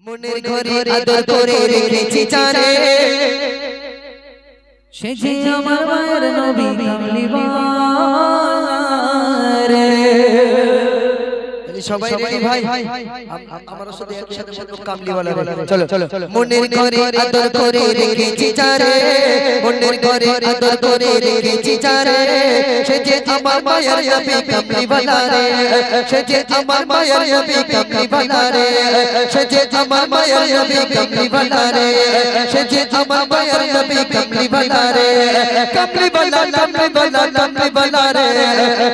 মনের ঘরে আদর করে রেখেছি জানে সে যে আমার মায়ের নবী কামলি বারে। সবাই রেডি ভাই আমরা সাথে একসাথে বলবো কামলিওয়ালা চলো চলো মনের ঘরে আদর করে রেখেছি জানে মনের ঘরে আদর করে রেখেছি জানে সে যে আমার মায়ের নবী কামলিওয়ালা রে সে যে আমার মায়ের নবী কামলিওয়ালা রে সে যে আমার মায়ের নবী কামলিওয়ালা রে সে যে আমার মায়ের নবী কামলিওয়ালা রে কামলিওয়ালা কামলিওয়ালা কামলিওয়ালা রে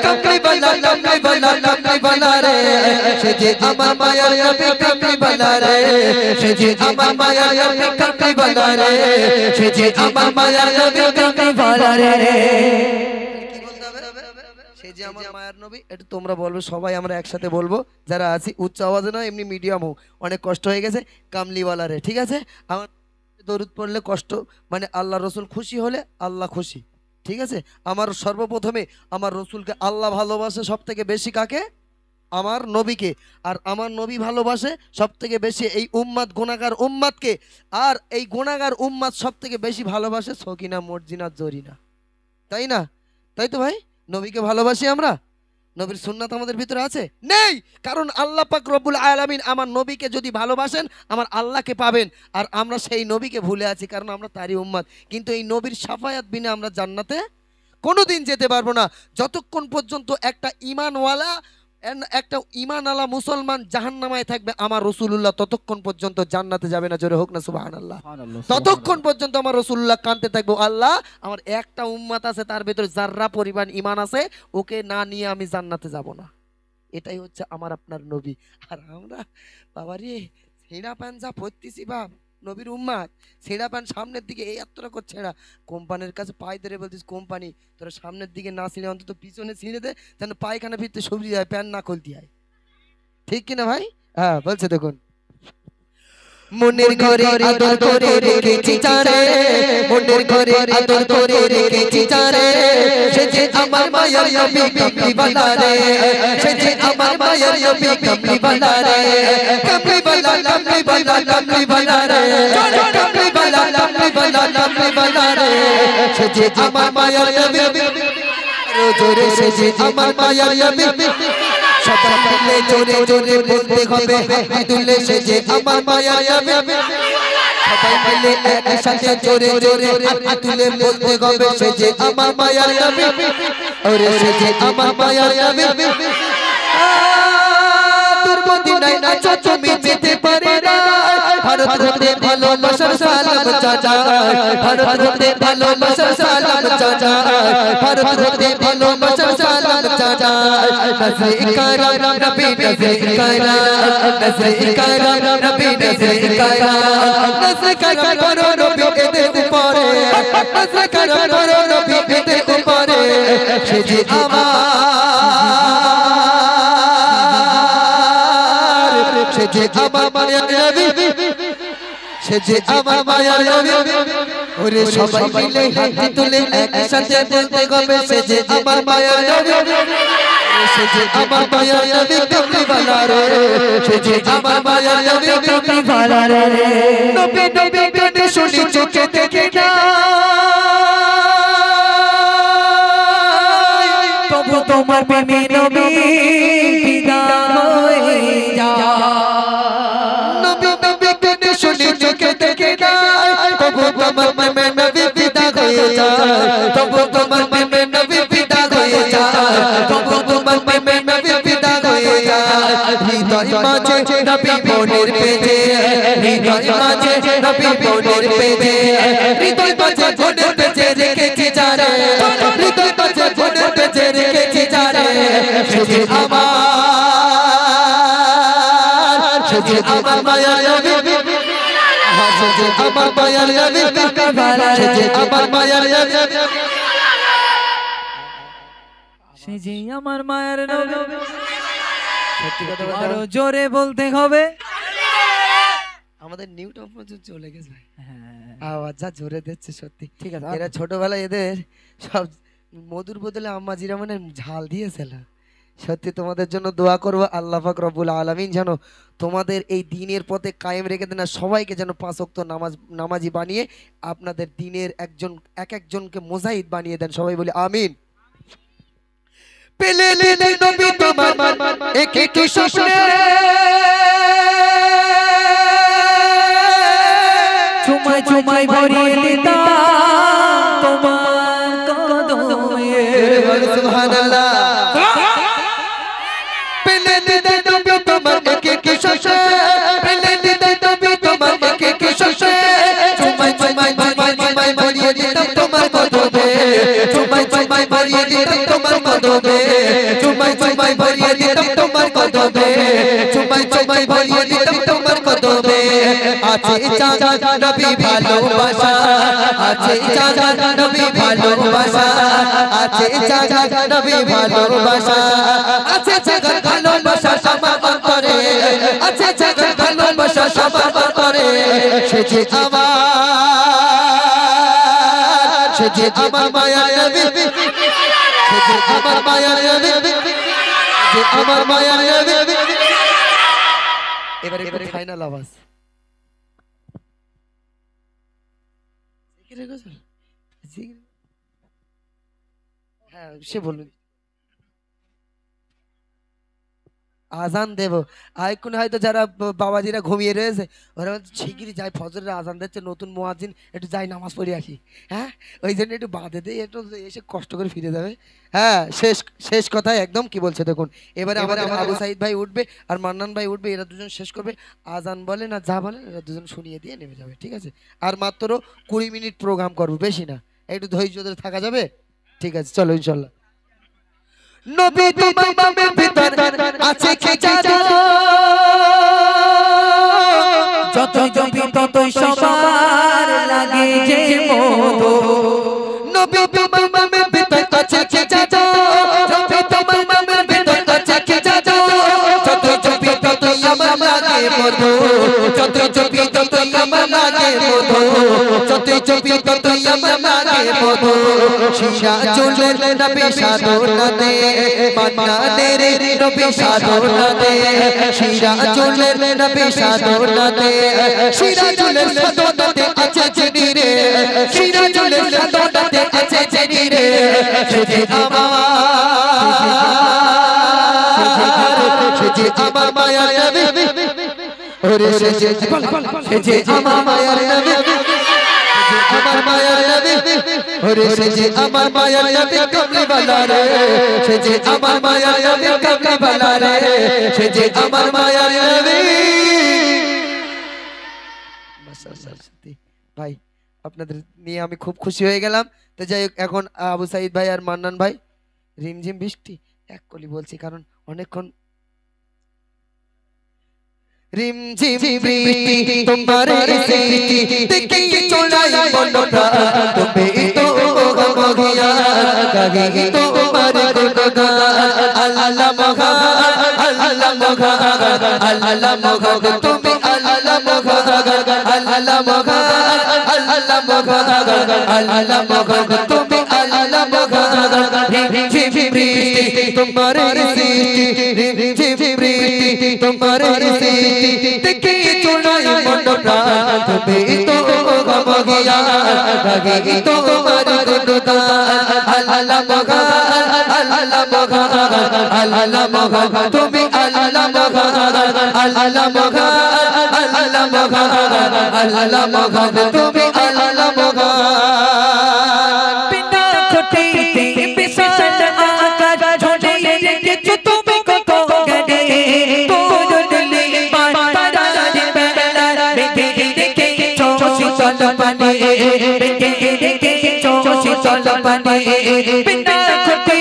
কামলিওয়ালা কামলিওয়ালা কামলিওয়ালা রে সে যে আমার মায়ার নবী কামলিওয়ালা রে সে যে আমার মায়ার নবী কামলিওয়ালা রে সে যে আমার মায়ার নবী কামলিওয়ালা রে কি বলতে হবে সে যে আমার মায়ার নবী এটা তোমরা বলবে সবাই আমরা একসাথে বলবো যারা আছি উচ্চ আওয়াজে না এমনি মিডিয়াম হোক অনেক কষ্ট হয়ে গেছে কামলিওয়ালা রে ঠিক আছে আমার দরুদ পড়লে কষ্ট মানে আল্লাহ রসুল খুশি হলে আল্লাহ খুশি ঠিক আছে আমার সর্বপ্রথমে আমার রসুলকে আল্লাহ ভালোবাসে সবথেকে বেশি কাকে আমার নবীকে আর আমার নবী ভালোবাসে সবথেকে বেশি এই উম্মাত গুনাহগার উম্মাতকে আর এই গুনাহগার উম্মাত সবথেকে বেশি ভালোবাসে সকিনা মর্জিনা জরিনা তাই না তাই তো ভাই নবীকে ভালোবাসি আমরা নবীর সুন্নাত আমাদের ভিতরে আছে নেই কারণ আল্লাহ পাক রব্বুল আলামিন আমার নবীকে যদি ভালোবাসেন আমার আল্লাহকে পাবেন আর আমরা সেই নবীকে ভুলে আছি কারণ আমরা তারই উম্মাত কিন্তু এই নবীর শাফায়াত বিনা আমরা জান্নাতে কোনোদিন যেতে পারবো না যতক্ষণ পর্যন্ত একটা ঈমানওয়ালা একটা ঈমানওয়ালা মুসলমান জাহান্নামায় থাকবে আমার রাসূলুল্লাহ ততক্ষণ পর্যন্ত জান্নাতে যাবে না জোরে হোক না সুবহানাল্লাহ ততক্ষণ পর্যন্ত আমার রাসূলুল্লাহ কাঁদতে থাকবে আল্লাহ আমার একটা উম্মত আছে তার ভিতরে যাররা পরিমাণ ঈমান আছে ওকে না নিয়ে আমি জান্নাতে যাব না এটাই হচ্ছে আমার আপনার নবী আর আমরা বাবারে ছেঁড়া প্যান্ট যা পরতেছি বাপ নবীর উম্মাদ ছেঁড়া প্যান্ট সামনের দিকে এই এতটা করে ছেঁড়া কোম্পানির কাছে পায়ে ধরে বলতিস কোম্পানি তোরা সামনের দিকে না ছিঁড়ে অন্তত পিছনে ছিঁড়ে দে যেন পায়খানা ভিতরে সবজি যায় প্যান্ট না খুলতে হয় ঠিক কিনা ভাই হ্যাঁ বলছে দেখুন মনের ঘরে আদর করে রেখেছি জানে মনের ঘরে আদর করে রেখেছি জানে সে যে আমার মায়ের নবী কামলিওয়ালা রে সে যে আমার মায়ের নবী কামলিওয়ালা রে কামলিওয়ালা কামলিওয়ালা কামলিওয়ালা রে কামলিওয়ালা কামলিওয়ালা কামলিওয়ালা রে সে যে আমার মায়ের নবী জোরে সে যে আমার মায়ের নবী সবাই মিলে জোরে জোরে বলতে হবে হাতুলে সে যে আমার মায়ার নবী সবাই মিলে একসাথে জোরে জোরে হাতুলে বলতে হবে সে যে আমার মায়ার নবী ওরে সে যে আমার মায়ার নবী তোর মদিনায় নাচো তুমি যেতে পারে না ভারত হতে ভালোবাসার সালাম জানাই ভারত হতে ভালোবাসার সালাম জানাই ভারত হতে ভালোবাসার সালাম জানাই নজর কারা নবী নজর কারা নজর কারা নবী নজর কারা নজর কারা করো নবী এদের উপরে নজর কারা করো নবী এদের উপরে সে যে সে যে আমার মায়ার নবী সে যে আমার মায়ার নবী ওরে সবাই মিলে হাত তুলে একসাথে বলতে হবে সে যে আমার মায়ার নবী সে যে আমার মায়ার নবী কামলিওয়ালা রে সে যে আমার মায়ার নবী কামলিওয়ালা রে নবী নবী কানে শুনি চোখে দেখে না তবু তোমার প্রেমে নবী বিদা হয়ে যায় নবী নবী কানে শুনি চোখে দেখে না তবু তোমার প্রেমে নবী বিদা হয়ে যায় তবু তোমার প্রেমে নবী বিদা হয়ে যায় তবু তোমার প্রেমে নবী বিদা হয়ে যায় হৃদয় মাঝে নবী মনের পেজে হৃদয় মাঝে নবী মনের পেজে হৃদয় মাঝে মনের পেজে রেখেছি যারে হৃদয় মাঝে মনের পেজে রেখেছি যারে সে যে আমার সে যে আমার মায়ার নবী সে যে আমার মায়ার নবী সে যে আমার মায়ার নবী সে যে আমার মায়ের নবী সত্যি কথা আরো জোরে বলতে হবে আমাদের নিউ টাউন পর্যন্ত চলে গেছে ভাই হ্যাঁ আওয়াজ যা জোরে দিচ্ছে সত্যি ঠিক আছে এরা ছোটবেলায় এদের সব মধুর বদলে আম্মা জিরা মানে ঝাল দিয়েছিল সত্যি তোমাদের জন্য দোয়া করবো, আল্লাহ পাক রব্বুল আলামিন যেন তোমাদের এই দিনের পথে কায়েম রেখে দেন, আর সবাইকে যেন 5 ওয়াক্ত নামাজি বানিয়ে আপনাদের দিনের একজনকে মুজাহিদ বানিয়ে দেন, সবাই বলি আমিন। পেলে দিলে নবী তোমার একটু স্বপ্নে, চুমাই চুমাই ভরিয়ে দিতাম তোমার কদমে। সুবহানাল্লাহ। পেলে দিলে নবী তোমার একটু স্বপ্নে, পেলে দিলে নবী তোমার একটু স্বপ্নে, চুমাই চুমাই ভরিয়ে দিতাম তোমার কদমে, চুমাই চুমাই ভরিয়ে দিতাম তোমার কদমে, চুমাই চুমাই ভরিয়ে দিতাম তোমার কদমে, চুমাই চুমাই ভরিয়ে দিতাম তোমার কদমে। আছে চাঁদ নবী ভালোবাসা, আছে চাঁদ নবী ভালোবাসা, আছে চাঁদ নবী ভালোবাসা, আছে চাঁদ ভালোবাসা সবার অন্তরে, আছে চাঁদ ভালোবাসা সবার অন্তরে। সে যে আমার মায়ার নবী, সে যে আমার মায়ার নবী, যে আমার মায়ার নবী। এবারে ফাইনাল আওয়াজ। হ্যাঁ সে বলুন। আজান দেব এখন হয়তো যারা বাবাজিরা ঘুমিয়ে রয়েছে ওরা শিগগিরই যায়, ফজরের আজান দিচ্ছে নতুন মুয়াজ্জিন, একটু যাই নামাজ পড়ে আসি। হ্যাঁ ওই জন্য একটু বাঁধে দিয়ে একটু এসে কষ্ট করে ফিরে যাবে। হ্যাঁ শেষ কথায় একদম কি বলছে দেখুন। এবারে আমাদের আবু সাইদ ভাই উঠবে আর মান্নান ভাই উঠবে, এরা দুজন শেষ করবে। আজান বলেন আর যা বলেন এরা দুজন শুনিয়ে দিয়ে নেমে যাবে, ঠিক আছে? আর মাত্র 20 মিনিট প্রোগ্রাম করবো, বেশি না, একটু ধৈর্য ধরে থাকা যাবে, ঠিক আছে? চলো ইনশাল্লাহ। নবী তোমার বামের ভিতর আছে কি জাদু, যতই জপি ততই সবার লাগে যে মধু। নবী তোমার বামের ভিতর আছে কি জাদু, নবী তোমার বামের ভিতর আছে কি জাদু, যতই জপি ততই আমার লাগে মধু, যতই জপি ততই আমার লাগে মধু, যতই জপি ততই আমার লাগে মধু। শিশা চুলের নবী সাধনাতে, মান্নানের নবী সাধনাতে, শিশা চুলের নবী সাধনাতে, শিরা চুলের সাধনাতে আছে যিনি রে, শিরা চুলের সাধনাতে আছে যিনি রে। সে যে আমার মায়ার নবী, ওরে সে যে আমার মায়ার নবী, আমার মায়ার নবী, ওরে সে যে আমার মায়ার নবী কমলি বালা রে, সে যে আমার মায়ার নবী কমলি বালা রে, সে যে আমার মায়ার নবী। ভাই আপনাদের নিয়ে আমি খুব খুশি হয়ে গেলাম। তো যাই হোক, এখন আবু সাইদ ভাই আর মান্নান ভাই, রিমঝিম বৃষ্টি এক কলি বলছি কারণ অনেকক্ষণ। রিমঝিম বৃষ্টি তোমার সৃষ্টি দেখে চলাই মনটা, তুমি তো গগিয়া গাগে তোমার গুণগান। আল্লাহ মগা আল্লাহ মগা আল্লাহ মগা তুমি আল্লাহ মগা আল্লাহ মগা আল্লাহ মগা আল্লাহ মগা তুমি আল্লাহ মগা। রিমঝিম বৃষ্টি তোমার সৃষ্টি, রিমঝিম বৃষ্টি তোমার সৃষ্টি দেখে চলাই মনটা, তুমি তো গগিয়া গাগে তোমার গুণগান। আল্লাহ মগা আল্লাহ মগা আল্লাহ মগা তুমি আল্লাহ মগা আল্লাহ মগা আল্লাহ মগা আল্লাহ মগা তুমি আল্লাহ মগা। बिना खोटे बिसाल आकाश छोड़े রেখেছো তুমি কত গড়ে, তোর দিলে পারা বেলা রেখে রেখেছো শীতল পানি, রেখে রেখেছো শীতল পানি। बिना खोटे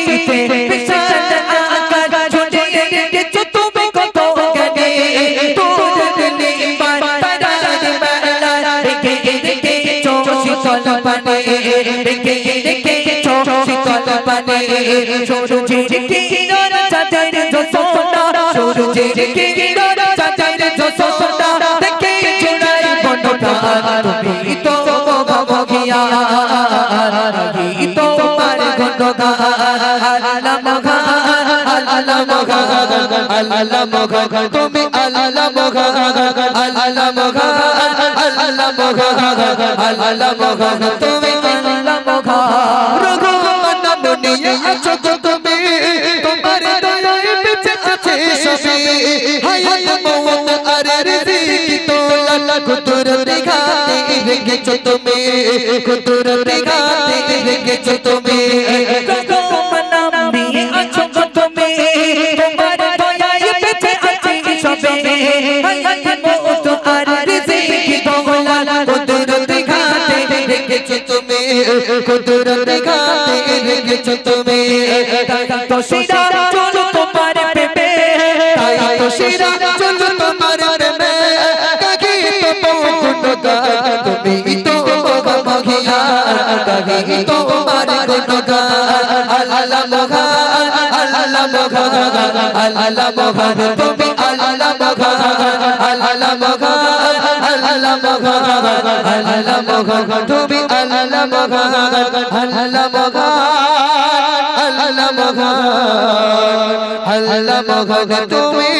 बिसाल आकाश छोड़ে রেখেছো তুমি কত গড়ে, তোর দিলে পারা বেলা রেখে রেখেছো শীতল পানি, রেখে রেখেছো শীতল পানি। সূর্যের কিরণ চাঁদের ঝলসনা, সূর্যের কিরণ চাঁদের ঝলসনা দেখে চুড়াই মনটা, তুমি তো গগিয়া গাগে তোমার গুণগান। আল্লাহ মগা আল্লাহ আল্লাহ মহান তুমি আল্লাহ মহান আল্লাহ মহান আল্লাহ মহান আল্লাহ মহান তুমি আল্লাহ মহান রঘুমান মুনিয়ে আছো তুমি তোমার দয়ায় বেঁচে আছে সবে হায়াত মওত আর রিজিক তোলা কুদরত গাতে রেখেছো তুমি কুদরত গাতে রেখেছো তুমি রঘুমান নিয়ে আছো তুমি তোমার দয়ায় বেঁচে আছে সবে হায়াত মওত আর রিজিক তোলা কুদরত গাতে রেখেছো তুমি কুদরত গাতে রেখেছো তুমি তো শিরা চলো তোমার প্রেমে তাই তো শিরা চলো তোমার প্রেমে কাকে তো গুণগান তুমি তো মহিয়া কাকে তোমার গুণগান আল্লাহ মহান আল্লাহ মহান আল্লাহ মহান তুমি আল্লাহ মহান আল্লাহ মহান আল্লাহ মহান আল্লাহ মহান তুমি আল্লাহ মহান আল্লাহ মহান আল্লাহ মহান আল্লাহ মহান তুমি